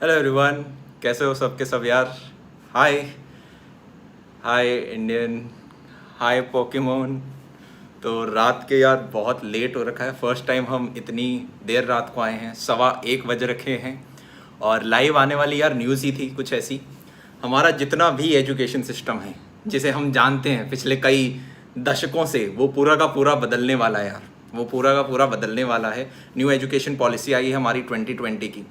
Hello everyone, कैसे हो सबके सब यार। हाय हाय इंडियन, हाय पोकेमोन। तो रात के यार बहुत लेट हो रखा है। फर्स्ट टाइम हम इतनी देर रात को आए हैं, 1:15 बज रखे हैं। और लाइव आने वाली यार न्यूज़ ही थी कुछ ऐसी। हमारा जितना भी एजुकेशन सिस्टम है जिसे हम जानते हैं पिछले कई दशकों से, वो पूरा का पूरा बदलने वाला है यार। वो पूरा का पूरा बदलने वाला है। न्यू एजुकेशन पॉलिसी आई है हमारी 2020 की।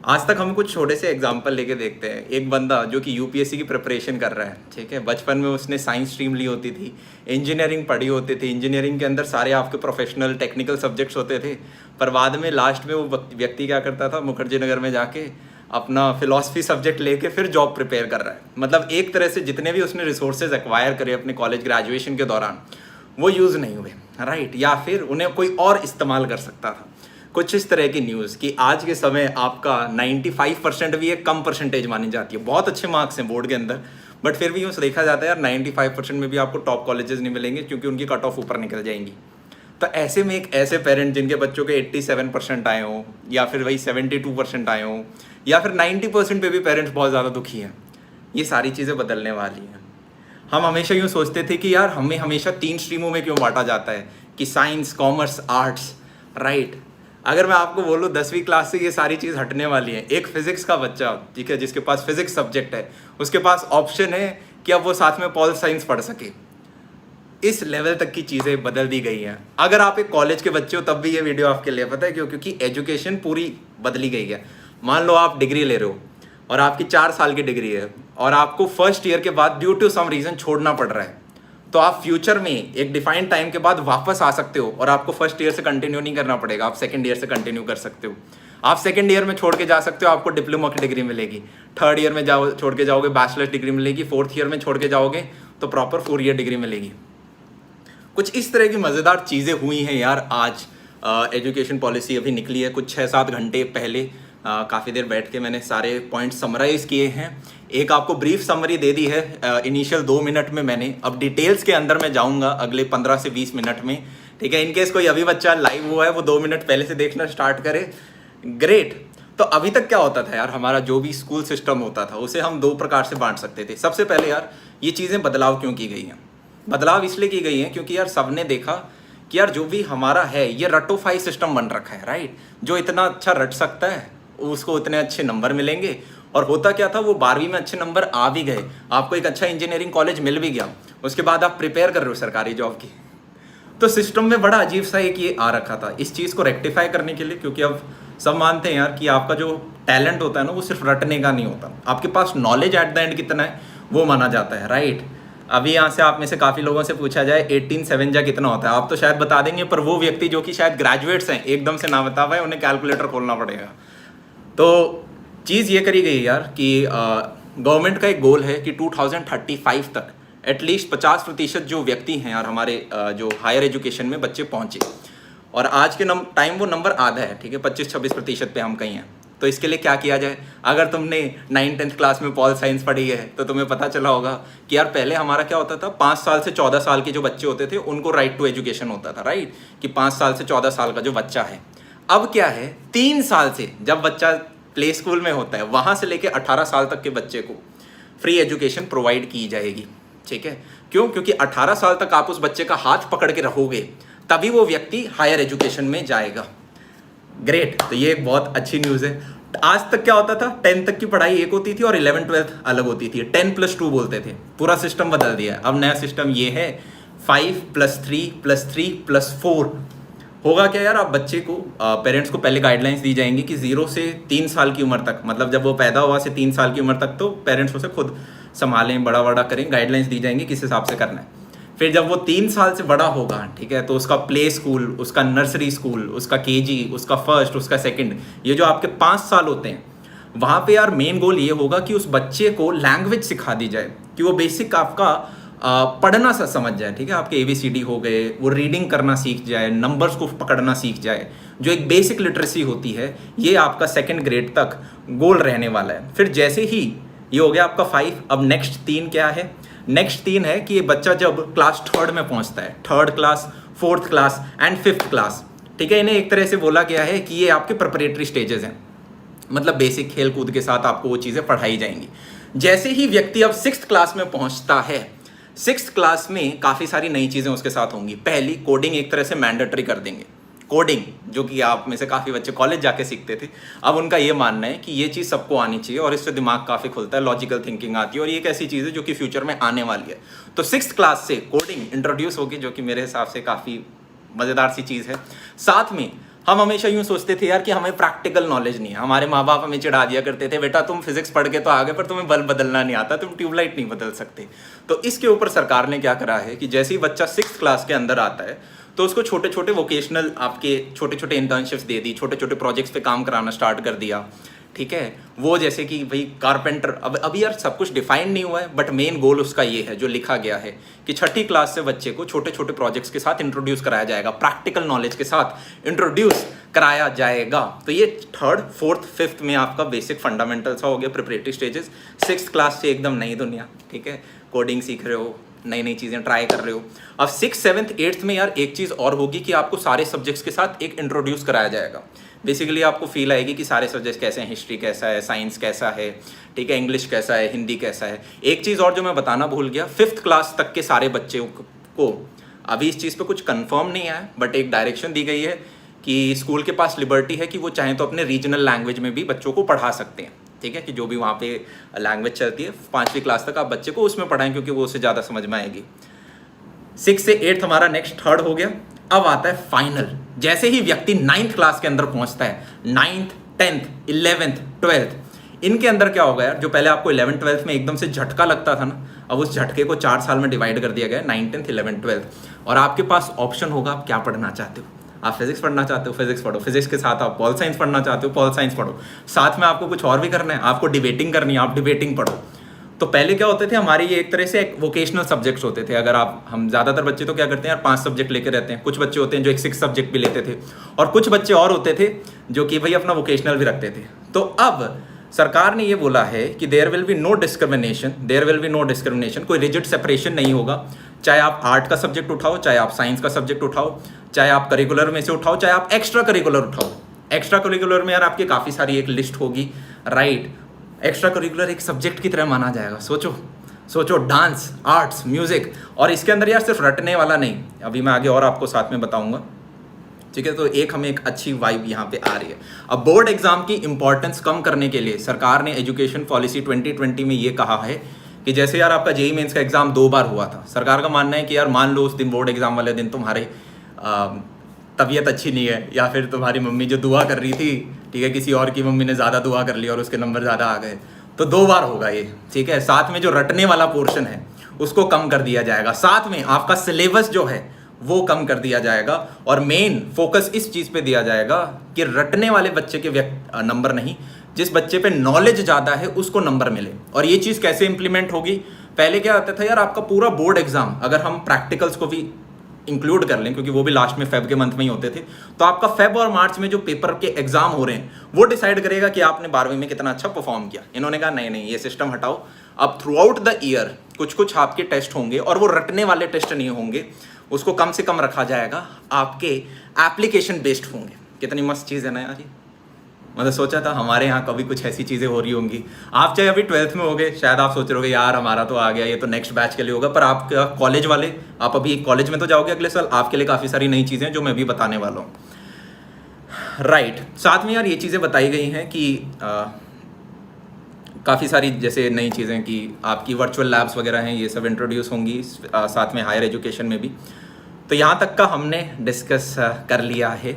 आज तक हम कुछ छोटे से एग्जाम्पल लेके देखते हैं। एक बंदा जो कि यूपीएससी की प्रिपरेशन कर रहा है, ठीक है, बचपन में उसने साइंस स्ट्रीम ली होती थी, इंजीनियरिंग पढ़ी होती थी, इंजीनियरिंग के अंदर सारे आपके प्रोफेशनल टेक्निकल सब्जेक्ट्स होते थे। पर बाद में लास्ट में वो व्यक्ति क्या करता था, मुखर्जी नगर में जाके अपना फिलॉसफी सब्जेक्ट लेके फिर जॉब प्रिपेयर कर रहा है। मतलब एक तरह से जितने भी उसने रिसोर्सेज एक्वायर करे अपने कॉलेज ग्रेजुएशन के दौरान, वो यूज़ नहीं हुए, राइट, या फिर उन्हें कोई और इस्तेमाल कर सकता था। कुछ इस तरह की न्यूज़ कि आज के समय आपका 95% भी एक कम परसेंटेज मानी जाती है। बहुत अच्छे मार्क्स हैं बोर्ड के अंदर, बट फिर भी यूँ देखा जाता है यार 95% में भी आपको टॉप कॉलेजेस नहीं मिलेंगे क्योंकि उनकी कट ऑफ ऊपर निकल जाएंगी। तो ऐसे में एक ऐसे पेरेंट जिनके बच्चों के 87% आए हों, या फिर वही 72% आए हों, या फिर 90% पे भी पेरेंट्स बहुत ज़्यादा दुखी हैं। ये सारी चीज़ें बदलने वाली हैं। हम हमेशा यूँ सोचते थे कि यार हमें हमेशा 3 स्ट्रीमों में क्यों बांटा जाता है कि साइंस, कॉमर्स, आर्ट्स, राइट। अगर मैं आपको बोलूँ 10वीं क्लास से ये सारी चीज़ हटने वाली है। एक फिजिक्स का बच्चा, ठीक है, जिसके पास फिजिक्स सब्जेक्ट है, उसके पास ऑप्शन है कि अब वो साथ में पॉल साइंस पढ़ सके। इस लेवल तक की चीज़ें बदल दी गई हैं। अगर आप एक कॉलेज के बच्चे हो तब भी ये वीडियो आपके लिए, पता है क्यों? क्योंकि एजुकेशन पूरी बदली गई है। मान लो आप डिग्री ले रहे हो और आपकी 4 साल की डिग्री है और आपको फर्स्ट ईयर के बाद ड्यू टू सम रीज़न छोड़ना पड़ रहा है, तो आप फ्यूचर में एक डिफाइंड टाइम के बाद वापस आ सकते हो और आपको फर्स्ट ईयर से कंटिन्यू नहीं करना पड़ेगा, आप सेकंड ईयर से कंटिन्यू कर सकते हो। आप सेकंड ईयर में छोड़ के जा सकते हो, आपको डिप्लोमा की डिग्री मिलेगी। थर्ड ईयर में छोड़ के जाओगे, बैचलर्स डिग्री मिलेगी। फोर्थ ईयर में छोड़ के जाओगे तो प्रॉपर 4 ईयर डिग्री मिलेगी। कुछ इस तरह की मज़ेदार चीज़ें हुई हैं यार। आज एजुकेशन पॉलिसी अभी निकली है कुछ 6-7 घंटे पहले। काफ़ी देर बैठ के मैंने सारे पॉइंट समराइज़ किए हैं। एक आपको ब्रीफ समरी दे दी है इनिशियल 2 मिनट में मैंने। अब डिटेल्स के अंदर मैं जाऊंगा अगले 15 से 20 मिनट में, ठीक है। इनकेस कोई अभी बच्चा लाइव हुआ है, वो 2 मिनट पहले से देखना स्टार्ट करे, ग्रेट। तो अभी तक क्या होता था यार, हमारा जो भी स्कूल सिस्टम होता था उसे हम 2 प्रकार से बांट सकते थे। सबसे पहले यार ये चीज़ें बदलाव क्यों की गई हैं? बदलाव इसलिए की गई हैं क्योंकि यार सबने देखा कि यार जो भी हमारा है ये रटोफाई सिस्टम बन रखा है, राइट। जो इतना अच्छा रट सकता है उसको इतने अच्छे नंबर मिलेंगे। और होता क्या था, वो 12वीं में अच्छे नंबर आ भी गए, आपको एक अच्छा इंजीनियरिंग कॉलेज मिल भी गया, उसके बाद आप प्रिपेयर कर रहे हो सरकारी जॉब की। तो सिस्टम में बड़ा अजीब सा एक ये आ रखा था। इस चीज़ को रेक्टिफाई करने के लिए, क्योंकि अब सब मानते हैं यार कि आपका जो टैलेंट होता है ना वो सिर्फ रटने का नहीं होता, आपके पास नॉलेज एट द एंड कितना है वो माना जाता है, राइट। अभी यहाँ से आप में से काफ़ी लोगों से पूछा जाए 18 जा कितना होता है, आप तो शायद बता देंगे, पर वो व्यक्ति जो कि शायद ग्रेजुएट्स हैं एकदम से ना बता पाए, उन्हें कैलकुलेटर खोलना पड़ेगा। तो चीज़ ये करी गई यार कि गवर्नमेंट का एक गोल है कि 2035 तक एटलीस्ट 50% जो व्यक्ति हैं यार हमारे जो हायर एजुकेशन में बच्चे पहुँचे। और आज के टाइम वो नंबर आधा है, ठीक है, 25-26% पे हम कहीं हैं। तो इसके लिए क्या किया जाए? अगर तुमने 9th-10th क्लास में पॉल साइंस पढ़ी है तो तुम्हें पता चला होगा कि यार पहले हमारा क्या होता था, 5 साल से 14 साल के जो बच्चे होते थे उनको राइट टू एजुकेशन होता था, राइट, कि 5 साल से 14 साल का जो बच्चा है। अब क्या है, 3 साल से जब बच्चा प्ले स्कूल में होता है वहाँ से लेके 18 साल तक के बच्चे को फ्री एजुकेशन प्रोवाइड की जाएगी, ठीक है। क्यों? क्योंकि 18 साल तक आप उस बच्चे का हाथ पकड़ के रखोगे तभी वो व्यक्ति हायर एजुकेशन में जाएगा। ग्रेट। तो ये एक बहुत अच्छी न्यूज़ है। आज तक क्या होता था, 10th तक की पढ़ाई एक होती थी और 11th-12th अलग होती थी, 10+2 बोलते थे। पूरा सिस्टम बदल दिया है। अब नया सिस्टम ये है 5+3+3+4। होगा क्या यार, आप बच्चे को पेरेंट्स को पहले गाइडलाइंस दी जाएंगी कि 0 से 3 साल की उम्र तक, मतलब जब वो पैदा हुआ से 3 साल की उम्र तक, तो पेरेंट्स उसे खुद संभालें, बड़ा बड़ा करें, गाइडलाइंस दी जाएंगी किस हिसाब से करना है। फिर जब वो 3 साल से बड़ा होगा, ठीक है, तो उसका प्ले स्कूल, उसका नर्सरी स्कूल, उसका केजी, उसका फर्स्ट, उसका सेकंड, ये जो आपके 5 साल होते हैं, वहाँ पे यार मेन गोल ये होगा कि उस बच्चे को लैंग्वेज सिखा दी जाए, कि वो बेसिक आपका पढ़ना सा समझ जाए, ठीक है, आपके ABCD हो गए, वो रीडिंग करना सीख जाए, नंबर्स को पकड़ना सीख जाए, जो एक बेसिक लिटरेसी होती है। ये आपका 2nd ग्रेड तक गोल रहने वाला है। फिर जैसे ही ये हो गया आपका 5, अब नेक्स्ट 3 क्या है? नेक्स्ट 3 है कि ये बच्चा जब क्लास 3rd में पहुंचता है, 3rd class, 4th class and 5th class, ठीक है, इन्हें एक तरह से बोला गया है कि ये आपके प्रिपरेटरी स्टेजेस हैं। मतलब बेसिक खेल कूद के साथ आपको वो चीज़ें पढ़ाई जाएंगी। जैसे ही व्यक्ति अब 6th क्लास में पहुंचता है, 6th क्लास में काफ़ी सारी नई चीज़ें उसके साथ होंगी। पहली, कोडिंग एक तरह से मैंडेटरी कर देंगे। कोडिंग जो कि आप में से काफ़ी बच्चे कॉलेज जाके सीखते थे, अब उनका ये मानना है कि ये चीज़ सबको आनी चाहिए और इससे दिमाग काफ़ी खुलता है, लॉजिकल थिंकिंग आती है और ये एक ऐसी चीज़ है जो कि फ्यूचर में आने वाली है। तो 6th क्लास से कोडिंग इंट्रोड्यूस होगी, जो कि मेरे हिसाब से काफ़ी मज़ेदार सी चीज़ है। साथ में हम हमेशा यूं सोचते थे यार कि हमें प्रैक्टिकल नॉलेज नहीं है। हमारे माँ बाप हमें चिढ़ा दिया करते थे, बेटा तुम फिजिक्स पढ़ के तो आ गए पर तुम्हें बल्ब बदलना नहीं आता, तुम ट्यूबलाइट नहीं बदल सकते। तो इसके ऊपर सरकार ने क्या करा है कि जैसे ही बच्चा 6th क्लास के अंदर आता है तो उसको छोटे छोटे वोकेशनल आपके छोटे छोटे इंटर्नशिप्स दे दी, छोटे छोटे प्रोजेक्ट्स पे काम कराना स्टार्ट कर दिया। ठीक है, वो जैसे कि भाई कारपेंटर, अब अभी यार सब कुछ डिफाइन नहीं हुआ है, बट मेन गोल उसका ये है जो लिखा गया है कि 6ठी क्लास से बच्चे को छोटे छोटे प्रोजेक्ट्स के साथ इंट्रोड्यूस कराया जाएगा, प्रैक्टिकल नॉलेज के साथ इंट्रोड्यूस कराया जाएगा। तो ये 3rd, 4th, 5th में आपका बेसिक फंडामेंटल्स हो गया, प्रिपरेटरी स्टेजेस। 6th क्लास से एकदम नई दुनिया, ठीक है, कोडिंग सीख रहे हो, नई नई चीज़ें ट्राई कर रहे हो। अब 6th, 7th, 8th में यार एक चीज़ और होगी कि आपको सारे सब्जेक्ट्स के साथ एक इंट्रोड्यूस कराया जाएगा। बेसिकली आपको फील आएगी कि सारे सब्जेक्ट्स कैसे हैं, हिस्ट्री कैसा है, साइंस कैसा है, ठीक है, इंग्लिश कैसा है, हिंदी कैसा है। एक चीज़ और जो मैं बताना भूल गया, 5th क्लास तक के सारे बच्चों को अभी इस चीज़ पे कुछ कंफर्म नहीं है, बट एक डायरेक्शन दी गई है कि स्कूल के पास लिबर्टी है कि वो चाहें तो अपने रीजनल लैंग्वेज में भी बच्चों को पढ़ा सकते हैं। ठीक है, कि जो भी वहाँ पे लैंग्वेज चलती है 5वीं क्लास तक आप बच्चे को उसमें पढ़ाएं, क्योंकि वो उससे ज़्यादा समझ में आएगी। 6 से 8th हमारा नेक्स्ट 3rd हो गया। अब आता है फाइनल। जैसे ही व्यक्ति 9th क्लास के अंदर पहुंचता है, 9th, 10th, 11th, 12th, इनके अंदर क्या होगा यार, जो पहले आपको 11th, 12th में एकदम से झटका लगता था ना, अब उस झटके को 4 साल में डिवाइड कर दिया गया है, 9th, 10th, 11th, 12th। और आपके पास ऑप्शन होगा आप क्या पढ़ना चाहते हो। आप फिजिक्स पढ़ना चाहते हो, फिजिक्स पढ़ो, फिजिक्स के साथ आप पॉल साइंस पढ़ना चाहते हो, पॉल साइंस पढ़ो। साथ में आपको कुछ और भी करना है, आपको डिबेटिंग करनी है, आप डिबेटिंग पढ़ो। तो पहले क्या होते थे, हमारी ये एक तरह से एक वोकेशनल सब्जेक्ट्स होते थे। अगर हम ज़्यादातर बच्चे तो क्या करते हैं यार, 5 सब्जेक्ट लेके रहते हैं। कुछ बच्चे होते हैं जो एक 6 सब्जेक्ट भी लेते थे, और कुछ बच्चे और होते थे जो कि भाई अपना वोकेशनल भी रखते थे। तो अब सरकार ने ये बोला है कि there will be no discrimination, कोई रिजिड सेपरेशन नहीं होगा। चाहे आप आर्ट का सब्जेक्ट उठाओ, चाहे आप साइंस का सब्जेक्ट उठाओ, चाहे आप करिकुलर में से उठाओ, चाहे आप एक्स्ट्रा करिकुलर उठाओ। एक्स्ट्रा करिकुलर में यार आपकी काफ़ी सारी एक लिस्ट होगी, राइट। एक्स्ट्रा करिकुलर एक सब्जेक्ट की तरह माना जाएगा। सोचो डांस, आर्ट्स, म्यूजिक, और इसके अंदर यार सिर्फ रटने वाला नहीं, अभी मैं आगे और आपको साथ में बताऊंगा। ठीक है, तो एक हमें एक अच्छी वाइब यहाँ पे आ रही है। अब बोर्ड एग्जाम की इंपॉर्टेंस कम करने के लिए सरकार ने एजुकेशन पॉलिसी 2020 में ये कहा है कि जैसे यार आपका जेईई मेंस का एग्जाम 2 बार हुआ था, सरकार का मानना है कि यार मान लो उस दिन बोर्ड एग्जाम वाले दिन तुम्हारी तबीयत अच्छी नहीं है, या फिर तुम्हारी मम्मी जो दुआ कर रही थी, ठीक है, किसी और की मम्मी ने ज़्यादा दुआ कर ली और उसके नंबर ज़्यादा आ गए, तो 2 बार होगा ये। ठीक है, साथ में जो रटने वाला पोर्शन है उसको कम कर दिया जाएगा, साथ में आपका सिलेबस जो है वो कम कर दिया जाएगा, और मेन फोकस इस चीज़ पे दिया जाएगा कि रटने वाले बच्चे के नंबर नहीं, जिस बच्चे पे नॉलेज ज़्यादा है उसको नंबर मिले। और ये चीज़ कैसे इंप्लीमेंट होगी, पहले क्या होता था यार, आपका पूरा बोर्ड एग्जाम, अगर हम प्रैक्टिकल्स को भी इंक्लूड कर लें, क्योंकि वो भी लास्ट में फेब के मंथ में ही होते थे, तो आपका फेब और मार्च में जो पेपर के एग्जाम हो रहे हैं वो डिसाइड करेगा कि आपने 12वीं में कितना अच्छा परफॉर्म किया। इन्होंने कहा नहीं, ये सिस्टम हटाओ, अब थ्रू आउट द ईयर कुछ आपके टेस्ट होंगे, और वो रटने वाले टेस्ट नहीं होंगे, उसको कम से कम रखा जाएगा, आपके एप्लीकेशन बेस्ड होंगे। कितनी मस्त चीज़ है ना यार ये। मतलब सोचा था हमारे यहाँ कभी कुछ ऐसी चीज़ें हो रही होंगी। आप चाहे अभी 12th में हो गए, शायद आप सोच रहे होगे यार हमारा तो आ गया, ये तो नेक्स्ट बैच के लिए होगा, पर आप कॉलेज वाले, आप अभी कॉलेज में तो जाओगे अगले साल, आपके लिए काफ़ी सारी नई चीज़ें जो मैं भी बताने वाला हूँ, राइट। साथ में यार ये चीज़ें बताई गई हैं कि काफ़ी सारी जैसे नई चीज़ें कि आपकी वर्चुअल लैब्स वगैरह हैं, ये सब इंट्रोड्यूस होंगी, साथ में हायर एजुकेशन में भी। तो यहाँ तक का हमने डिस्कस कर लिया है,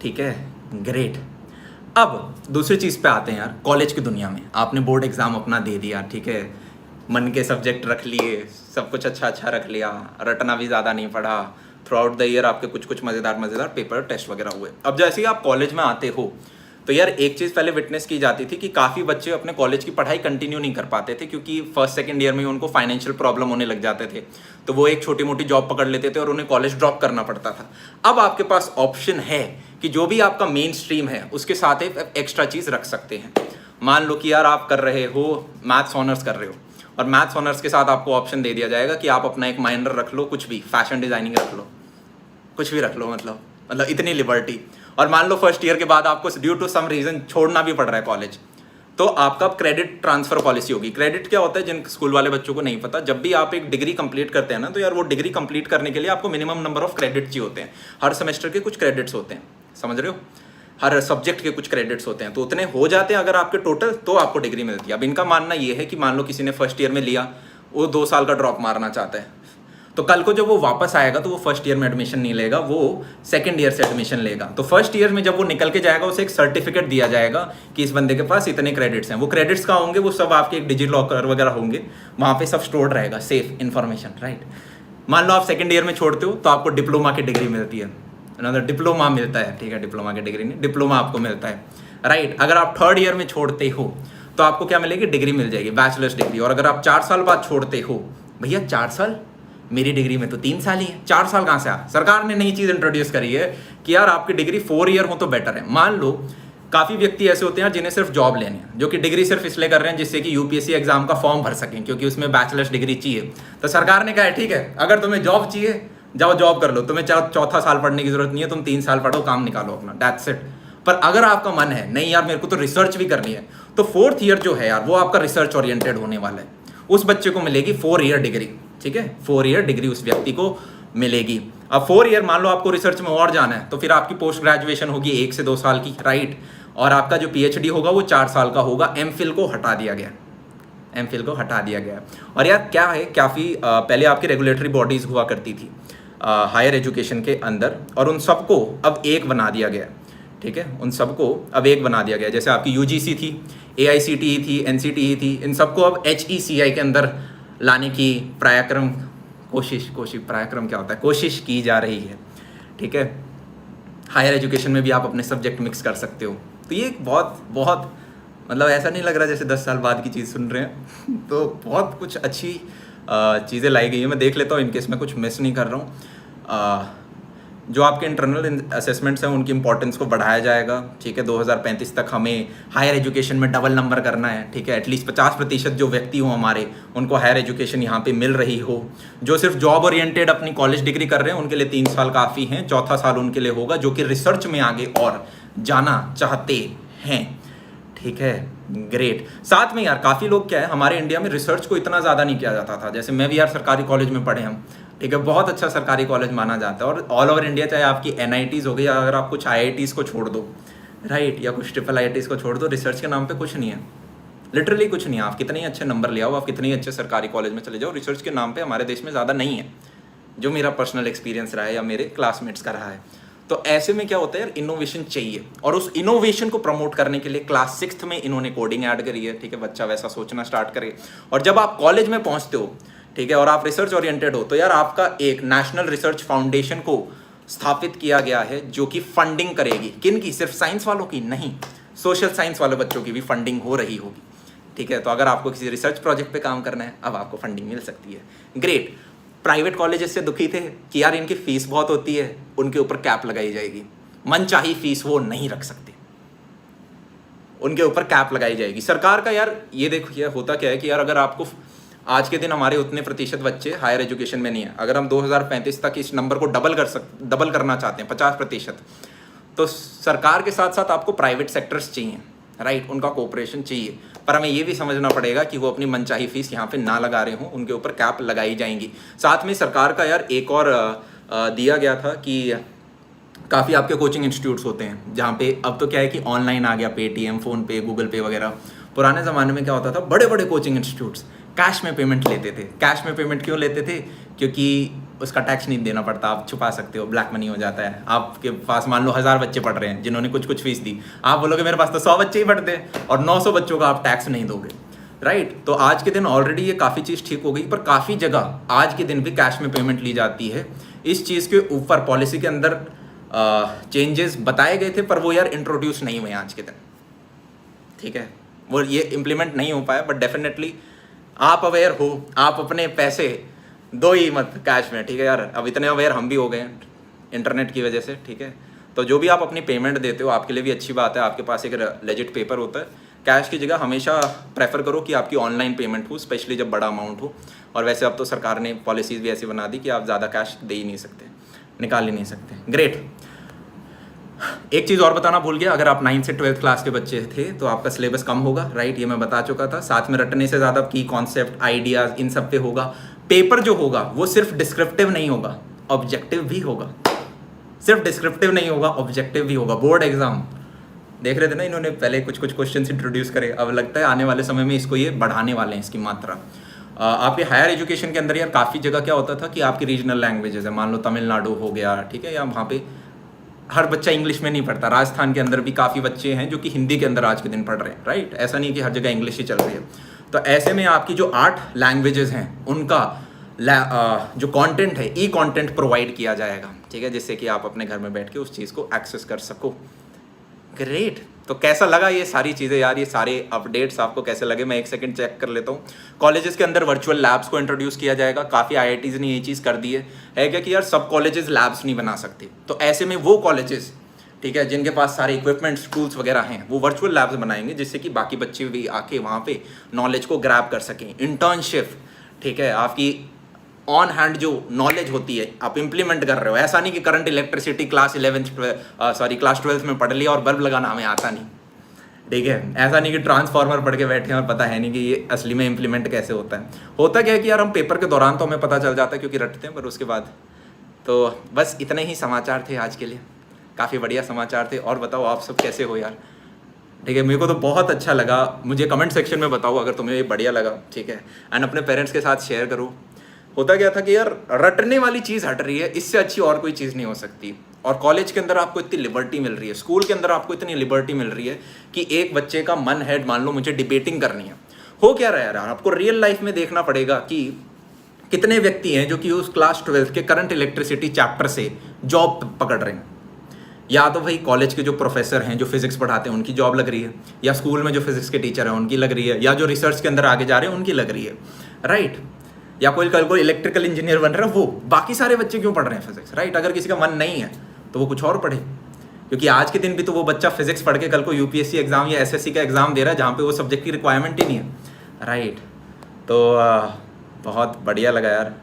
ठीक है, ग्रेट। अब दूसरी चीज़ पे आते हैं यार, कॉलेज की दुनिया में आपने बोर्ड एग्ज़ाम अपना दे दिया, ठीक है, मन के सब्जेक्ट रख लिए, सब कुछ अच्छा रख लिया, रटना भी ज़्यादा नहीं पड़ा, थ्रू आउट द ईयर आपके कुछ मज़ेदार पेपर टेस्ट वगैरह हुए। अब जैसे ही आप कॉलेज में आते हो तो यार एक चीज़ पहले विटनेस की जाती थी कि काफ़ी बच्चे अपने कॉलेज की पढ़ाई कंटिन्यू नहीं कर पाते थे, क्योंकि फर्स्ट सेकंड ईयर में उनको फाइनेंशियल प्रॉब्लम होने लग जाते थे, तो वो एक छोटी मोटी जॉब पकड़ लेते थे और उन्हें कॉलेज ड्रॉप करना पड़ता था। अब आपके पास ऑप्शन है कि जो भी आपका मेन स्ट्रीम है उसके साथ एक एक्स्ट्रा चीज़ रख सकते हैं। मान लो कि यार आप कर रहे हो मैथ्स ऑनर्स कर रहे हो, और मैथ्स ऑनर्स के साथ आपको ऑप्शन दे दिया जाएगा कि आप अपना एक माइनर रख लो, कुछ भी फैशन डिज़ाइनिंग रख लो, कुछ भी रख लो, मतलब इतनी लिबर्टी। और मान लो फर्स्ट ईयर के बाद आपको ड्यू टू सम रीजन छोड़ना भी पड़ रहा है कॉलेज, तो आपका क्रेडिट ट्रांसफर पॉलिसी होगी। क्रेडिट क्या होता है, जिन स्कूल वाले बच्चों को नहीं पता, जब भी आप एक डिग्री कंप्लीट करते हैं ना, तो यार वो डिग्री कंप्लीट करने के लिए आपको मिनिमम नंबर ऑफ क्रेडिट चाहिए होते हैं। हर सेमेस्टर के कुछ क्रेडिट्स होते हैं, समझ रहे हो, हर सब्जेक्ट के कुछ क्रेडिट्स होते हैं, तो उतने हो जाते हैं अगर आपके टोटल, तो आपको डिग्री मिलती है। अब इनका मानना ये है कि मान लो किसी ने फर्स्ट ईयर में लिया, वो 2 साल का ड्रॉप मारना चाहता है, तो कल को जब वो वापस आएगा तो वो फर्स्ट ईयर में एडमिशन नहीं लेगा, वो सेकंड ईयर से एडमिशन लेगा। तो फर्स्ट ईयर में जब वो निकल के जाएगा, उसे एक सर्टिफिकेट दिया जाएगा कि इस बंदे के पास इतने क्रेडिट्स हैं। वो क्रेडिट्स कहाँ होंगे, वो सब आपके एक डिजिटल लॉकर वगैरह होंगे, वहाँ पे सब स्टोर्ड रहेगा, सेफ इन्फॉर्मेशन, राइट। मान लो आप सेकंड ईयर में छोड़ते हो तो आपको डिप्लोमा की डिग्री मिलती है, डिप्लोमा मिलता है, ठीक है, डिप्लोमा की डिग्री नहीं, डिप्लोमा आपको मिलता है, राइट। अगर आप थर्ड ईयर में छोड़ते हो तो आपको क्या मिलेगी, डिग्री मिल जाएगी, बैचलर्स डिग्री। और अगर आप 4 साल बाद छोड़ते हो, भैया 4 साल, मेरी डिग्री में तो 3 साल ही है, 4 साल कहाँ से आ। सरकार ने नई चीज़ इंट्रोड्यूस करी है कि यार आपकी डिग्री 4 ईयर हो तो बेटर है। मान लो काफ़ी व्यक्ति ऐसे होते हैं जिन्हें सिर्फ जॉब लेनी है, जो कि डिग्री सिर्फ इसलिए कर रहे हैं जिससे कि यूपीएससी एग्जाम का फॉर्म भर सकें, क्योंकि उसमें बैचलर्स डिग्री चाहिए। तो सरकार ने कहा है ठीक है, अगर तुम्हें जॉब चाहिए जाओ जॉब कर लो, तुम्हें चौथा साल पढ़ने की जरूरत नहीं है, तुम 3 साल पढ़ो, काम निकालो अपना, दैट्स इट। पर अगर आपका मन है नहीं यार मेरे को तो रिसर्च भी करनी है, तो 4th ईयर जो है यार वो आपका रिसर्च ओरिएंटेड होने वाला है। उस बच्चे को मिलेगी 4 ईयर डिग्री, ठीक है, 4 ईयर डिग्री उस व्यक्ति को मिलेगी। अब 4 ईयर मान लो आपको रिसर्च में और जाना है, तो फिर आपकी पोस्ट ग्रेजुएशन होगी 1 से 2 साल की, राइट। और आपका जो पीएचडी होगा वो 4 साल का होगा। एमफिल को हटा दिया गया, एमफिल को हटा दिया गया। और यार क्या है, काफ़ी पहले आपकी रेगुलेटरी बॉडीज़ हुआ करती थी हायर एजुकेशन के अंदर, और उन सबको अब एक बना दिया गया, ठीक है, उन सबको अब एक बना दिया गया। जैसे आपकी यूजीसी थी, एआईसीटीई थी, एनसीटीई थी, इन सबको अब एचईसीआई के अंदर लाने की कोशिश पराक्रम क्या होता है, कोशिश की जा रही है, ठीक है। हायर एजुकेशन में भी आप अपने सब्जेक्ट मिक्स कर सकते हो। तो ये एक बहुत मतलब ऐसा नहीं लग रहा जैसे 10 साल बाद की चीज़ सुन रहे हैं तो बहुत कुछ अच्छी चीज़ें लाई गई हैं। मैं देख लेता हूँ इनकेस मैं कुछ मिस नहीं कर रहा हूँ। जो आपके इंटरनल असेसमेंट्स हैं उनकी इंपॉर्टेंस को बढ़ाया जाएगा, ठीक है। 2035 तक हमें हायर एजुकेशन में डबल नंबर करना है, ठीक है। एटलीस्ट 50% जो व्यक्ति हो हमारे, उनको हायर एजुकेशन यहाँ पे मिल रही हो। जो सिर्फ जॉब ओरिएंटेड अपनी कॉलेज डिग्री कर रहे हैं उनके लिए 3 साल काफ़ी हैं, चौथा साल उनके लिए होगा जो कि रिसर्च में आगे और जाना चाहते हैं, ठीक है, ग्रेट। साथ में यार काफ़ी लोग क्या है, हमारे इंडिया में रिसर्च को इतना ज़्यादा नहीं किया जाता था। जैसे मैं भी यार सरकारी कॉलेज में पढ़े हम, ठीक है, बहुत अच्छा सरकारी कॉलेज माना जाता है। और ऑल ओवर इंडिया चाहे आपकी एनआईटीज़ हो गई या अगर आप कुछ आईआईटीज़ को छोड़ दो, राइट, या कुछ ट्रिपल आईआईटीज़ को छोड़ दो, रिसर्च के नाम पे कुछ नहीं है, लिटरली कुछ नहीं है। आप कितने ही अच्छे नंबर ले आओ, आप कितने ही अच्छे सरकारी कॉलेज में चले जाओ, रिसर्च के नाम पे हमारे देश में ज़्यादा नहीं है, जो मेरा पर्सनल एक्सपीरियंस रहा है या मेरे क्लासमेट्स का रहा है। तो ऐसे में क्या होता है यार, इनोवेशन चाहिए, और उस इनोवेशन को प्रमोट करने के लिए क्लास 6th में इन्होंने कोडिंग ऐड करी है, ठीक है। बच्चा वैसा सोचना स्टार्ट करे, और जब आप कॉलेज में पहुंचते हो, ठीक है, और आप रिसर्च ओरिएंटेड हो, तो यार आपका एक नेशनल रिसर्च फाउंडेशन को स्थापित किया गया है जो कि फंडिंग करेगी। किन की? सिर्फ साइंस वालों की नहीं, सोशल साइंस वाले बच्चों की भी फंडिंग हो रही होगी, ठीक है। तो अगर आपको किसी रिसर्च प्रोजेक्ट पे काम करना है, अब आपको फंडिंग मिल सकती है, ग्रेट। प्राइवेट कॉलेजेस से दुखी थे कि यार इनकी फीस बहुत होती है, उनके ऊपर कैप लगाई जाएगी, मनचाही फीस वो नहीं रख सकते, उनके ऊपर कैप लगाई जाएगी सरकार का। यार ये देखो, ये होता क्या है कि यार अगर आपको आज के दिन हमारे उतने प्रतिशत बच्चे हायर एजुकेशन में नहीं है, अगर हम 2035 तक इस नंबर को डबल करना चाहते हैं 50%, तो सरकार के साथ साथ आपको प्राइवेट सेक्टर्स चाहिए, राइट, उनका कोऑपरेशन चाहिए। पर हमें ये भी समझना पड़ेगा कि वो अपनी मनचाही फीस यहाँ पे ना लगा रहे हों, उनके ऊपर कैप लगाई जाएंगी। साथ में सरकार का यार एक और दिया गया था कि काफ़ी आपके कोचिंग इंस्टीट्यूट्स होते हैं जहाँ पे अब तो क्या है कि ऑनलाइन आ गया, पेटीएम, फ़ोनपे, गूगल पे वगैरह। पुराने ज़माने में क्या होता था, बड़े बड़े कोचिंग इंस्टीट्यूट्स कैश में पेमेंट लेते थे। कैश में पेमेंट क्यों लेते थे? क्योंकि उसका टैक्स नहीं देना पड़ता, आप छुपा सकते हो, ब्लैक मनी हो जाता है। आपके पास मान लो 1000 बच्चे पढ़ रहे हैं जिन्होंने कुछ फीस दी, आप बोलोगे मेरे पास तो 100 बच्चे ही पढ़ते हैं, और 900 बच्चों का आप टैक्स नहीं दोगे, राइट। तो आज के दिन ऑलरेडी ये काफ़ी चीज़ ठीक हो गई, पर काफ़ी जगह आज के दिन भी कैश में पेमेंट ली जाती है। इस चीज़ के ऊपर पॉलिसी के अंदर चेंजेस बताए गए थे, पर वो यार इंट्रोड्यूस नहीं हुए आज के दिन, ठीक है, वो ये इम्प्लीमेंट नहीं हो पाया। बट डेफिनेटली आप अवेयर हो, आप अपने पैसे दो ही मत कैश में, ठीक है यार। अब इतने अवेयर हम भी हो गए हैं इंटरनेट की वजह से, ठीक है। तो जो भी आप अपनी पेमेंट देते हो आपके लिए भी अच्छी बात है, आपके पास एक लेजिट पेपर होता है। कैश की जगह हमेशा प्रेफर करो कि आपकी ऑनलाइन पेमेंट हो, स्पेशली जब बड़ा अमाउंट हो। और वैसे अब तो सरकार ने पॉलिसीज़ भी ऐसी बना दी कि आप ज़्यादा कैश दे ही नहीं सकते, निकाल ही नहीं सकते, ग्रेट। एक चीज़ और बताना भूल गया, अगर आप 9th से 12th क्लास के बच्चे थे तो आपका सिलेबस कम होगा, राइट, ये मैं बता चुका था। साथ में रटने से ज़्यादा की कॉन्सेप्ट, आइडियाज़, इन सब पे होगा। पेपर जो होगा वो सिर्फ डिस्क्रिप्टिव नहीं होगा, ऑब्जेक्टिव भी होगा। सिर्फ डिस्क्रिप्टिव नहीं होगा, ऑब्जेक्टिव भी होगा। बोर्ड एग्जाम देख रहे थे ना, इन्होंने पहले कुछ कुछ क्वेश्चन इंट्रोड्यूस करे, अब लगता है आने वाले समय में इसको ये बढ़ाने वाले हैं, इसकी मात्रा। आपके हायर एजुकेशन के अंदर यार काफ़ी जगह क्या होता था कि आपकी रीजनल लैंग्वेजेस है, मान लो तमिलनाडु हो गया, ठीक है, या वहाँ पे हर बच्चा इंग्लिश में नहीं पढ़ता। राजस्थान के अंदर भी काफ़ी बच्चे हैं जो कि हिंदी के अंदर आज के दिन पढ़ रहे हैं, राइट। ऐसा नहीं कि हर जगह इंग्लिश ही चल रही है। तो ऐसे में आपकी जो 8 लैंग्वेजेस हैं उनका जो कंटेंट है, ई कंटेंट प्रोवाइड किया जाएगा, ठीक है, जिससे कि आप अपने घर में बैठ के उस चीज़ को एक्सेस कर सको। ग्रेट। तो कैसा लगा ये सारी चीज़ें यार, ये सारे अपडेट्स आपको कैसे लगे? मैं एक सेकंड चेक कर लेता हूँ। कॉलेजेस के अंदर वर्चुअल लैब्स को इंट्रोड्यूस किया जाएगा। काफ़ी आईआईटीज़ ने ये चीज़ कर दी है क्या कि यार सब कॉलेजेस लैब्स नहीं बना सकते, तो ऐसे में वो कॉलेजेस, ठीक है, जिनके पास सारे इक्विपमेंट्स, टूल्स वगैरह हैं, वो वर्चुअल लैब्स बनाएंगे, जिससे कि बाकी बच्चे भी आके वहाँ पे नॉलेज को ग्रैब कर सकें। इंटर्नशिप, ठीक है, आपकी ऑन हैंड जो नॉलेज होती है आप इंप्लीमेंट कर रहे हो। ऐसा नहीं कि करंट इलेक्ट्रिसिटी क्लास 12th में पढ़ लिया और बल्ब लगाना हमें आता नहीं, ठीक है। ऐसा नहीं कि ट्रांसफार्मर पढ़ के बैठे हैं और पता है नहीं कि ये असली में इंप्लीमेंट कैसे होता है। होता क्या है कि यार हम पेपर के दौरान तो हमें पता चल जाता है क्योंकि रटते हैं, पर उसके बाद तो बस इतने ही समाचार थे आज के लिए। काफ़ी बढ़िया समाचार थे। और बताओ आप सब कैसे हो यार? ठीक है, मेरे को तो बहुत अच्छा लगा। मुझे कमेंट सेक्शन में बताओ अगर तुम्हें ये बढ़िया लगा, ठीक है, एंड अपने पेरेंट्स के साथ शेयर करो। होता क्या था कि यार रटने वाली चीज़ हट रही है, इससे अच्छी और कोई चीज़ नहीं हो सकती। और कॉलेज के अंदर आपको इतनी लिबर्टी मिल रही है, स्कूल के अंदर आपको इतनी लिबर्टी मिल रही है कि एक बच्चे का मन है, मान लो मुझे डिबेटिंग करनी है, हो क्या रहा है यार, आपको रियल लाइफ में देखना पड़ेगा कि कितने व्यक्ति हैं जो कि उस क्लास 12th के करंट इलेक्ट्रिसिटी चैप्टर से जॉब पकड़ रहे हैं। या तो भाई कॉलेज के जो प्रोफेसर हैं जो फिजिक्स पढ़ाते हैं उनकी जॉब लग रही है, या स्कूल में जो फिजिक्स के टीचर हैं उनकी लग रही है, या जो रिसर्च के अंदर आगे जा रहे हैं उनकी लग रही है, राइट। या कोई कल को इलेक्ट्रिकल इंजीनियर बन रहा है, वो बाकी सारे बच्चे क्यों पढ़ रहे हैं फिजिक्स, राइट। अगर किसी का मन नहीं है तो वो कुछ और पढ़े, क्योंकि आज के दिन भी तो वो बच्चा फिजिक्स पढ़ के कल को यूपीएससी एग्जाम या एसएससी का एग्जाम दे रहा है जहाँ पे वो सब्जेक्ट की रिक्वायरमेंट ही नहीं है, राइट। तो बहुत बढ़िया लगा यार,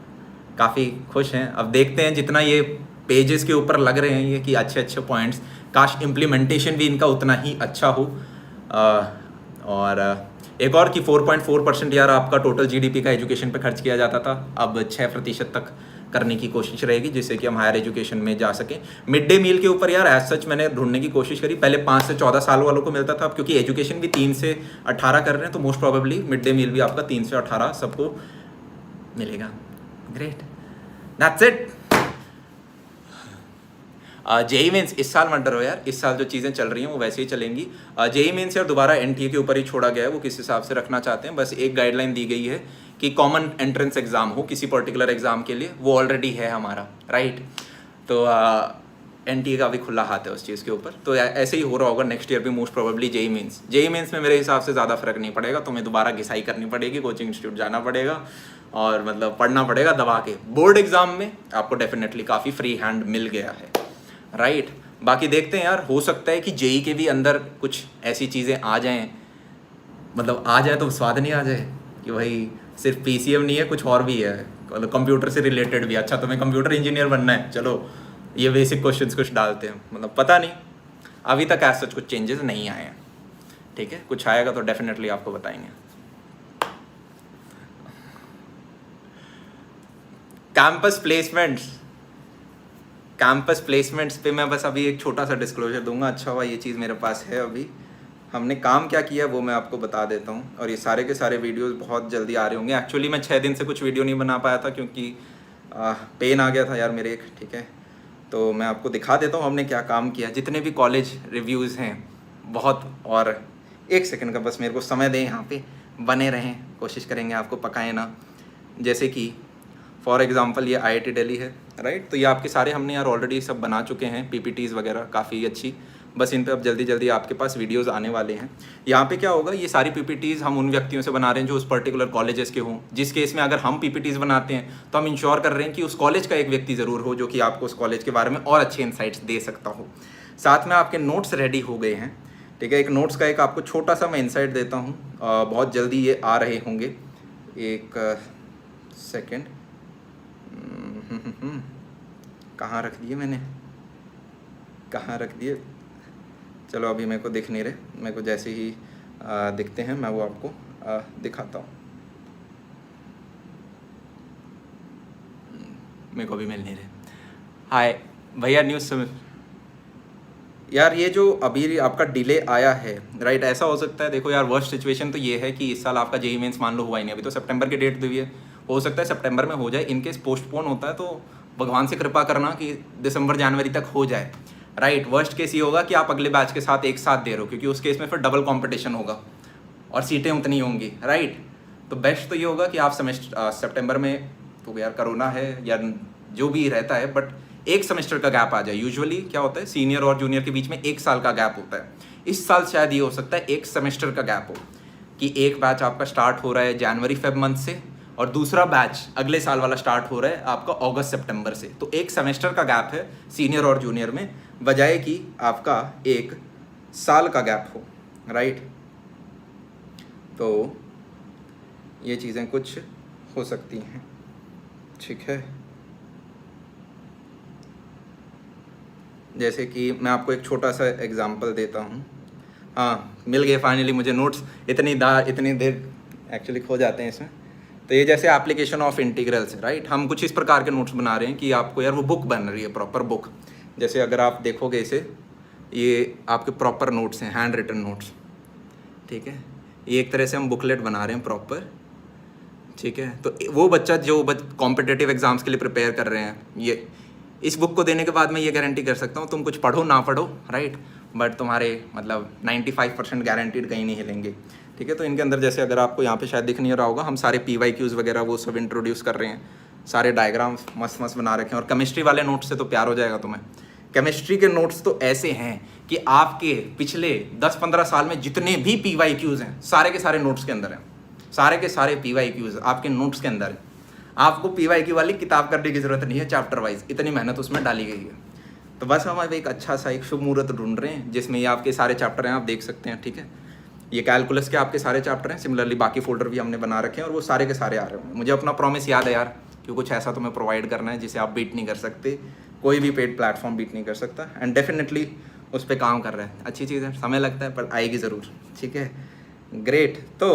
काफ़ी खुश हैं। अब देखते हैं जितना ये पेजेस के ऊपर लग रहे हैं ये कि अच्छे अच्छे पॉइंट्स, काश इम्प्लीमेंटेशन भी इनका उतना ही अच्छा हो। और एक और कि 4.4% यार आपका टोटल जीडीपी का एजुकेशन पे खर्च किया जाता था, अब 6% तक करने की कोशिश रहेगी, जिससे कि हम हायर एजुकेशन में जा सकें। मिड डे मील के ऊपर यार एज सच मैंने ढूंढने की कोशिश करी, पहले 5 से 14 साल वालों को मिलता था, अब क्योंकि एजुकेशन भी 3 से 18 कर रहे हैं तो most probably mid day meal भी आपका 3 से 18 सबको मिलेगा। Great, that's it. JEE mains इस साल मत डरो यार, इस साल जो चीज़ें चल रही हैं वो वैसे ही चलेंगी। जेई मेंस यार दोबारा एनटीए के ऊपर ही छोड़ा गया है, वो किस हिसाब से रखना चाहते हैं। बस एक गाइडलाइन दी गई है कि कॉमन एंट्रेंस एग्जाम हो किसी पर्टिकुलर एग्जाम के लिए, वो ऑलरेडी है हमारा, राइट। तो एनटीए का भी खुला हाथ है उस चीज़ के ऊपर, तो ऐसे ही हो रहा होगा नेक्स्ट ईयर भी मोस्ट प्रोबेबली। जेई मेंस में मेरे हिसाब से ज़्यादा फर्क नहीं पड़ेगा, तुम्हें दोबारा घिसाई करनी पड़ेगी, कोचिंग इंस्टीट्यूट जाना पड़ेगा और मतलब पढ़ना पड़ेगा दबा के। बोर्ड एग्जाम में आपको डेफिनेटली काफ़ी फ्री हैंड मिल गया है, राइट। बाकी देखते हैं यार, हो सकता है कि जेई के भी अंदर कुछ ऐसी चीज़ें आ जाएं, मतलब आ जाए तो स्वाद नहीं आ जाए कि भाई सिर्फ पीसीएम नहीं है, कुछ और भी है, मतलब कंप्यूटर से रिलेटेड भी। अच्छा तुम्हें कंप्यूटर इंजीनियर बनना है, चलो ये बेसिक क्वेश्चंस कुछ डालते हैं, मतलब पता नहीं, अभी तक ऐसा कुछ चेंजेस नहीं आए हैं, ठीक है। कुछ आएगा तो डेफिनेटली आपको बताएंगे। कैंपस प्लेसमेंट्स पे मैं बस अभी एक छोटा सा डिस्क्लोजर दूंगा। अच्छा हुआ ये चीज़ मेरे पास है, अभी हमने काम क्या किया वो मैं आपको बता देता हूँ। और ये सारे के सारे वीडियोस बहुत जल्दी आ रहे होंगे। एक्चुअली मैं 6 दिन से कुछ वीडियो नहीं बना पाया था क्योंकि पेन आ गया था यार मेरे एक, ठीक है। तो मैं आपको दिखा देता हूँ हमने क्या काम किया, जितने भी कॉलेज रिव्यूज़ हैं बहुत। और एक सेकंड का बस मेरे को समय दें, यहाँ पे बने रहें, कोशिश करेंगे आपको पकाएं ना। जैसे कि फॉर एग्ज़ाम्पल ये IIT दिल्ली है, राइट। तो ये आपके सारे हमने यार ऑलरेडी सब बना चुके हैं, PPTs वगैरह काफ़ी अच्छी। बस इन पे अब जल्दी जल्दी आपके पास वीडियोस आने वाले हैं। यहाँ पे क्या होगा, ये सारी PPTs हम उन व्यक्तियों से बना रहे हैं जो उस पर्टिकुलर कॉलेजेस के हों। जिस केस में अगर हम PPTs बनाते हैं तो हम इंश्योर कर रहे हैं कि उस कॉलेज का एक व्यक्ति ज़रूर हो जो कि आपको उस कॉलेज के बारे में और अच्छे इंसाइट्स दे सकता हो। साथ में आपके नोट्स रेडी हो गए हैं, ठीक है। एक नोट्स का एक आपको छोटा सा मैं इंसाइट देता हूँ, बहुत जल्दी ये आ रहे होंगे। एक सेकेंड, कहाँ रख दिए मैंने, कहाँ रख दिए, चलो अभी मेरे को दिख नहीं रहे, मेरे को जैसे ही दिखते हैं मैं वो आपको दिखाता हूँ। मेरे को भी मिल नहीं रहे। हाय भैया न्यूज़ सुन यार, ये जो अभी आपका डिले आया है, राइट, ऐसा हो सकता है, देखो यार वर्स्ट सिचुएशन तो ये है कि इस साल आपका जेईई मेंस मान लो हुआ ही नहीं, अभी तो सितंबर की डेट दी हुई है, हो सकता है सितंबर में हो जाए। इनकेस पोस्टपोन होता है तो भगवान से कृपा करना कि दिसंबर जनवरी तक हो जाए, राइट। वर्स्ट केस ये होगा कि आप अगले बैच के साथ एक साथ दे रहे हो, क्योंकि उस केस में फिर डबल कॉम्पिटिशन होगा और सीटें उतनी होंगी, राइट। तो बेस्ट तो ये होगा कि आप सेमेस्टर सितंबर में, तो यार कोरोना है या जो भी रहता है, बट एक सेमेस्टर का गैप आ जाए। यूजुअली क्या होता है, सीनियर और जूनियर के बीच में 1 साल का गैप होता है। इस साल शायद ये हो सकता है 1 सेमेस्टर का गैप हो, कि एक बैच आपका स्टार्ट हो रहा है जनवरी फेब मंथ से और दूसरा बैच अगले साल वाला स्टार्ट हो रहा है आपका अगस्त सितंबर से। तो 1 सेमेस्टर का गैप है सीनियर और जूनियर में, बजाय कि आपका 1 साल का गैप हो, राइट। तो ये चीज़ें कुछ हो सकती हैं, ठीक है। जैसे कि मैं आपको एक छोटा सा एग्जांपल देता हूँ। हाँ, मिल गए फाइनली मुझे नोट्स, इतनी देर एक्चुअली खो जाते हैं इसमें। तो ये जैसे एप्लीकेशन ऑफ इंटीग्रल्स, राइट, हम कुछ इस प्रकार के नोट्स बना रहे हैं कि आपको यार वो बुक बन रही है, प्रॉपर बुक। जैसे अगर आप देखोगे इसे, ये आपके प्रॉपर नोट्स हैं, हैंड रिटन नोट्स, ठीक है। ये एक तरह से हम बुकलेट बना रहे हैं प्रॉपर, ठीक है। तो वो बच्चा जो कॉम्पिटिटिव एग्जाम्स के लिए प्रिपेयर कर रहे हैं, ये इस बुक को देने के बाद मैं ये गारंटी कर सकता हूँ, तुम कुछ पढ़ो ना पढ़ो, राइट, बट तुम्हारे मतलब 95% गारंटीड कहीं नहीं हिलेंगे, ठीक है। तो इनके अंदर जैसे अगर आपको यहाँ पे शायद दिख नहीं रहा होगा, हम सारे PYQs वगैरह वो सब इंट्रोड्यूस कर रहे हैं, सारे डायग्राम्स मस्त मस्त बना रखे हैं। और केमिस्ट्री वाले नोट्स से तो प्यार हो जाएगा तुम्हें। केमिस्ट्री के नोट्स तो ऐसे हैं कि आपके पिछले 10-15 साल में जितने भी PYQs हैं सारे के सारे नोट्स के अंदर हैं, सारे के सारे PYQs आपके नोट्स के अंदर हैं। आपको PYQ वाली किताब करने की ज़रूरत नहीं है चैप्टर वाइज, इतनी मेहनत उसमें डाली गई है। तो बस हम अब एक अच्छा सा एक शुभ मुहूर्त ढूंढ रहे हैं जिसमें ये आपके सारे चैप्टर हैं, आप देख सकते हैं, ठीक है। ये कैलकुलस के आपके सारे चैप्टर हैं, सिमिलरली बाकी फोल्डर भी हमने बना रखे हैं और वो सारे के सारे आ रहे हैं। मुझे अपना प्रॉमिस याद है यार कि कुछ ऐसा तुम्हें प्रोवाइड करना है जिसे आप बीट नहीं कर सकते, कोई भी पेड प्लेटफॉर्म बीट नहीं कर सकता। एंड डेफिनेटली उस पर काम कर रहा है, अच्छी चीज़ है, समय लगता है पर आएगी ज़रूर, ठीक है। ग्रेट। तो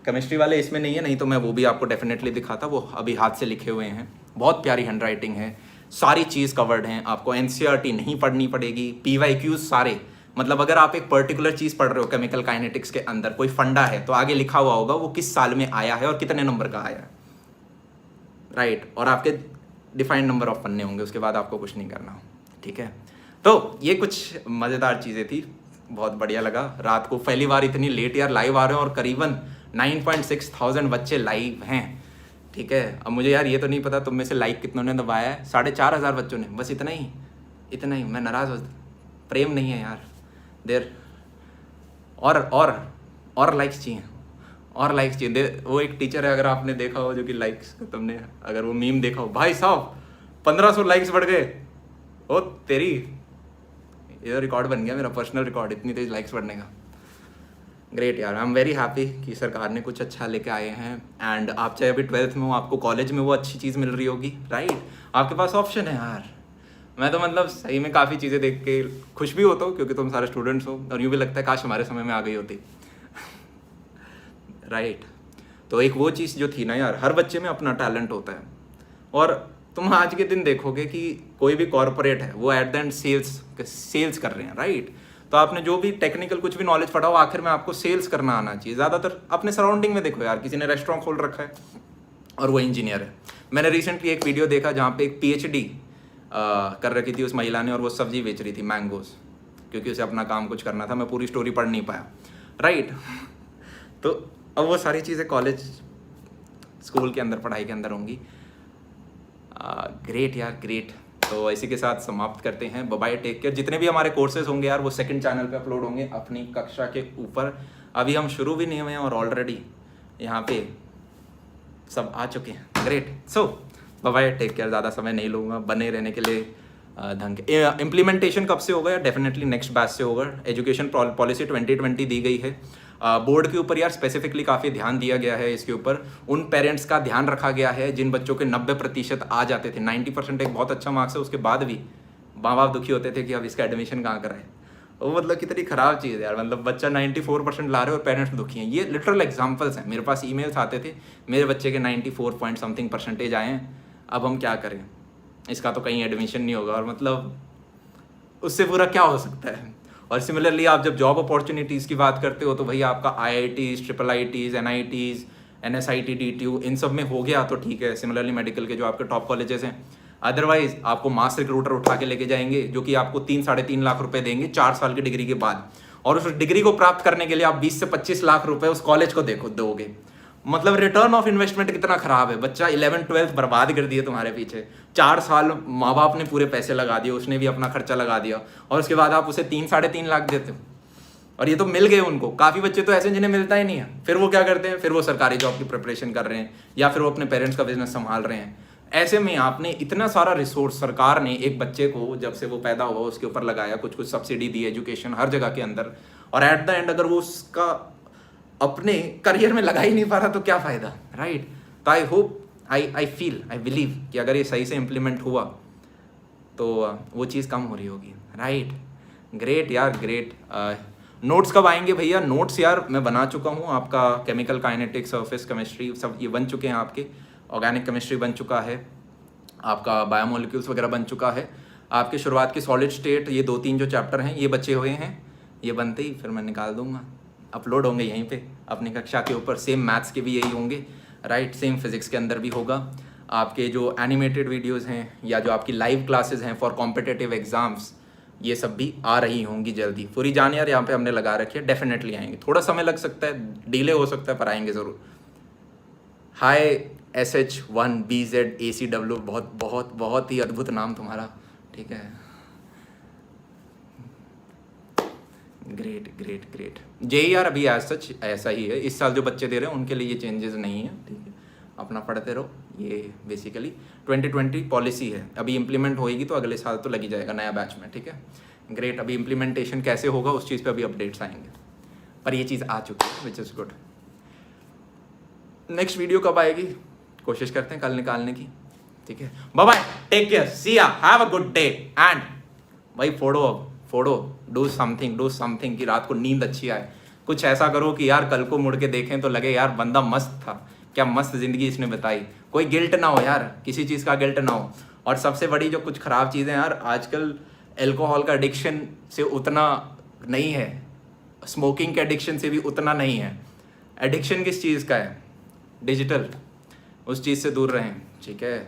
केमिस्ट्री वाले इसमें नहीं है, नहीं तो मैं वो भी आपको डेफिनेटली दिखाता। वो अभी हाथ से लिखे हुए हैं, बहुत प्यारी हैंडराइटिंग है, सारी चीज़ कवर्ड हैं, आपको NCERT नहीं पढ़नी पड़ेगी, PYQs सारे, मतलब अगर आप एक पर्टिकुलर चीज़ पढ़ रहे हो केमिकल काइनेटिक्स के अंदर कोई फंडा है तो आगे लिखा हुआ होगा वो किस साल में आया है और कितने नंबर का आया है, राइट। और आपके डिफाइंड नंबर ऑफ पन्ने होंगे, उसके बाद आपको कुछ नहीं करना, ठीक है। तो ये कुछ मज़ेदार चीज़ें थी, बहुत बढ़िया लगा। रात को पहली बार इतनी लेट यार लाइव आ रहे हैं और करीबन 9.6 थाउजेंड बच्चे लाइव हैं, ठीक है। अब मुझे यार ये तो नहीं पता तुम में से लाइक कितनों ने दबाया है, 4,500 बच्चों ने, बस इतना ही। मैं नाराज़ हो, प्रेम नहीं है यार, देर और लाइक्स चाहिए, और लाइक्स चाहिए। वो एक टीचर है, अगर आपने देखा हो, जो कि लाइक्स तुमने अगर वो मीम देखा हो, भाई साहब 1500 लाइक्स बढ़ गए, ओ तेरी, ये रिकॉर्ड बन गया मेरा पर्सनल रिकॉर्ड, इतनी तेज लाइक्स बढ़ने का। ग्रेट यार, आई एम वेरी हैप्पी कि सरकार ने कुछ अच्छा लेके आए हैं। एंड आप चाहे अभी 12th में हो, आपको कॉलेज में वो अच्छी चीज़ मिल रही होगी, राइट, आपके पास ऑप्शन है यार। मैं तो मतलब सही में काफ़ी चीज़ें देख के खुश भी होता हूँ क्योंकि तुम सारे स्टूडेंट्स हो, और यूँ भी लगता है काश हमारे समय में आ गई होती राइट। तो एक वो चीज़ जो थी ना यार, हर बच्चे में अपना टैलेंट होता है, और तुम आज के दिन देखोगे कि कोई भी कॉर्पोरेट है वो एट द एंड सेल्स कर रहे हैं, राइट। तो आपने जो भी टेक्निकल कुछ भी नॉलेज पढ़ा हो, आखिर में आपको सेल्स करना आना चाहिए। ज़्यादातर अपने सराउंडिंग में देखो यार, किसी ने रेस्टोरेंट खोल रखा है और वो इंजीनियर है। मैंने रिसेंटली एक वीडियो देखा जहाँ पे एक PhD कर रखी थी उस महिला ने, और वो सब्जी बेच रही थी, मैंगोज, क्योंकि उसे अपना काम कुछ करना था। मैं पूरी स्टोरी पढ़ नहीं पाया, राइट। तो अब वो सारी चीज़ें कॉलेज स्कूल के अंदर, पढ़ाई के अंदर होंगी। ग्रेट यार, ग्रेट। तो इसी के साथ समाप्त करते हैं, बाय बाय, टेक केयर। जितने भी हमारे कोर्सेज होंगे यार वो सेकंड चैनल पे अपलोड होंगे अपनी कक्षा के ऊपर। अभी हम शुरू भी नहीं हुए हैं और ऑलरेडी यहाँ पे सब आ चुके हैं। ग्रेट। सो बाय बाय, टेक केयर। ज़्यादा समय नहीं लूँगा, बने रहने के लिए ढंग के। इम्प्लीमेंटेशन कब से होगा यार? डेफिनेटली नेक्स्ट बैच से होगा। एजुकेशन पॉलिसी 2020 दी गई है, बोर्ड के ऊपर यार स्पेसिफिकली काफ़ी ध्यान दिया गया है इसके ऊपर। उन पेरेंट्स का ध्यान रखा गया है जिन बच्चों के 90% आ जाते थे। 90% एक बहुत अच्छा मार्क्स है, उसके बाद भी माँ बाप दुखी होते थे कि अब इसका एडमिशन कहाँ कराएं। वो मतलब कितनी ख़राब चीज़ है यार, मतलब बच्चा 94% ला रहे हो और पेरेंट्स दुखी हैं। ये लिटरल एग्जांपल्स हैं। मेरे पास ईमेल्स आते थे, मेरे बच्चे के 94 पॉइंट समथिंग परसेंटेज आए हैं, अब हम क्या करें, इसका तो कहीं एडमिशन नहीं होगा। और मतलब उससे पूरा क्या हो सकता है। और सिमिलरली आप जब जॉब अपॉर्चुनिटीज़ की बात करते हो तो भाई आपका IITs, IIITs, NITs, NSIT, DTU इन सब में हो गया तो ठीक है। सिमिलरली मेडिकल के जो आपके टॉप कॉलेजेस हैं, अदरवाइज आपको मास रिक्रूटर उठा के लेके जाएंगे जो कि आपको 3-3.5 लाख रुपए देंगे 4 साल की डिग्री के बाद। और उस डिग्री को प्राप्त करने के लिए आप 20 से 25 लाख रुपए उस कॉलेज को दोगे। मतलब रिटर्न ऑफ इन्वेस्टमेंट कितना खराब है। बच्चा 11-12 बर्बाद कर दिए तुम्हारे पीछे, 4 साल माँ बाप ने पूरे पैसे लगा दिए, उसने भी अपना खर्चा लगा दिया, और उसके बाद आप उसे 3-3.5 लाख देते हो। और ये तो मिल गए उनको। काफ़ी बच्चे तो ऐसे जिन्हें मिलता ही नहीं है, फिर वो क्या करते हैं, फिर वो सरकारी जॉब की प्रिपरेशन कर रहे हैं या फिर वो अपने पेरेंट्स का बिजनेस संभाल रहे हैं। ऐसे में आपने इतना सारा रिसोर्स, सरकार ने एक बच्चे को जब से वो पैदा हुआ उसके ऊपर लगाया, कुछ कुछ सब्सिडी दी एजुकेशन हर जगह के अंदर, और एट द एंड अगर वो उसका अपने करियर में लगा ही नहीं पा रहा तो क्या फ़ायदा, राइट। तो I hope, I feel, I believe कि अगर ये सही से इम्प्लीमेंट हुआ तो वो चीज़ कम हो रही होगी, राइट। ग्रेट यार, ग्रेट। नोट्स कब आएंगे भैया? नोट्स यार मैं बना चुका हूँ। आपका केमिकल काइनेटिक्स, सरफेस केमिस्ट्री सब ये बन चुके हैं आपके। ऑर्गेनिक केमिस्ट्री बन चुका है आपका, बायोमोलिक्यूल्स वगैरह बन चुका है आपके। शुरुआत के सॉलिड स्टेट, ये 2-3 जो चैप्टर हैं ये बचे हुए हैं। ये बनते ही फिर मैं निकाल दूंगा, अपलोड होंगे यहीं पे अपनी कक्षा के ऊपर। सेम मैथ्स के भी यही होंगे, राइट। सेम फिजिक्स के अंदर भी होगा। आपके जो एनिमेटेड वीडियोस हैं या जो आपकी लाइव क्लासेस हैं फॉर कॉम्पिटिटिव एग्जाम्स, ये सब भी आ रही होंगी जल्दी। पूरी जान यार यहाँ पे हमने लगा रखी है, डेफिनेटली आएंगे। थोड़ा समय लग सकता है, डिले हो सकता है, पर आएंगे ज़रूर। हाय SH1BZACW, बहुत बहुत बहुत ही अद्भुत नाम तुम्हारा, ठीक है। Great great great. JER अभी एज सच ऐसा ही है। इस साल जो बच्चे दे रहे हैं उनके लिए ये चेंजेस नहीं है, ठीक है। अपना पढ़ते रहो। ये बेसिकली 2020 पॉलिसी है, अभी इम्प्लीमेंट होएगी तो अगले साल तो लगी जाएगा नया बैच में, ठीक है। ग्रेट। अभी इम्प्लीमेंटेशन कैसे होगा उस चीज़ पे अभी अपडेट्स आएंगे, पर ये चीज़ आ चुकी है, which is good. Next video कब आएगी, कोशिश करते हैं कल निकालने की, ठीक है। बाय बाय, टेक केयर, सी या, have a good day. And भाई फोड़ो, डू समथिंग कि रात को नींद अच्छी आए। कुछ ऐसा करो कि यार कल को मुड़ के देखें तो लगे यार बंदा मस्त था, क्या मस्त जिंदगी इसने बताई। कोई गिल्ट ना हो यार, किसी चीज़ का गिल्ट ना हो। और सबसे बड़ी जो कुछ ख़राब चीज़ें यार, आजकल एल्कोहल का एडिक्शन से उतना नहीं है, स्मोकिंग के एडिक्शन से भी उतना नहीं है। एडिक्शन किस चीज़ का है? डिजिटल, उस चीज़ से दूर रहें, ठीक है।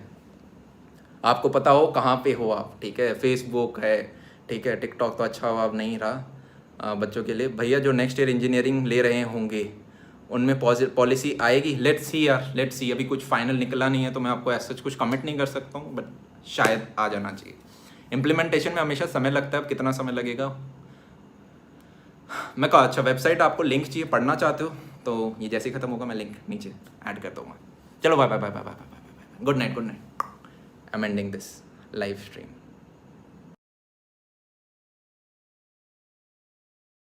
आपको पता हो कहाँ पे हो आप, ठीक है। फेसबुक है, ठीक है। टिकटॉक तो अच्छा हो अब नहीं रहा बच्चों के लिए। भैया जो नेक्स्ट ईयर इंजीनियरिंग ले रहे होंगे उनमें पॉलिसी आएगी, लेट्स सी यार, लेट्स सी। अभी कुछ फाइनल निकला नहीं है तो मैं आपको ऐसा कुछ कमिट नहीं कर सकता हूँ, बट शायद आ जाना चाहिए। इम्प्लीमेंटेशन में हमेशा समय लगता है, अब कितना समय लगेगा मैं कहा। अच्छा, वेबसाइट आपको लिंक चाहिए, पढ़ना चाहते हो तो ये जैसे ही खत्म होगा मैं लिंक नीचे ऐड कर दूँगा। चलो bye bye bye bye bye bye bye, good night, good night. I am ending this live stream.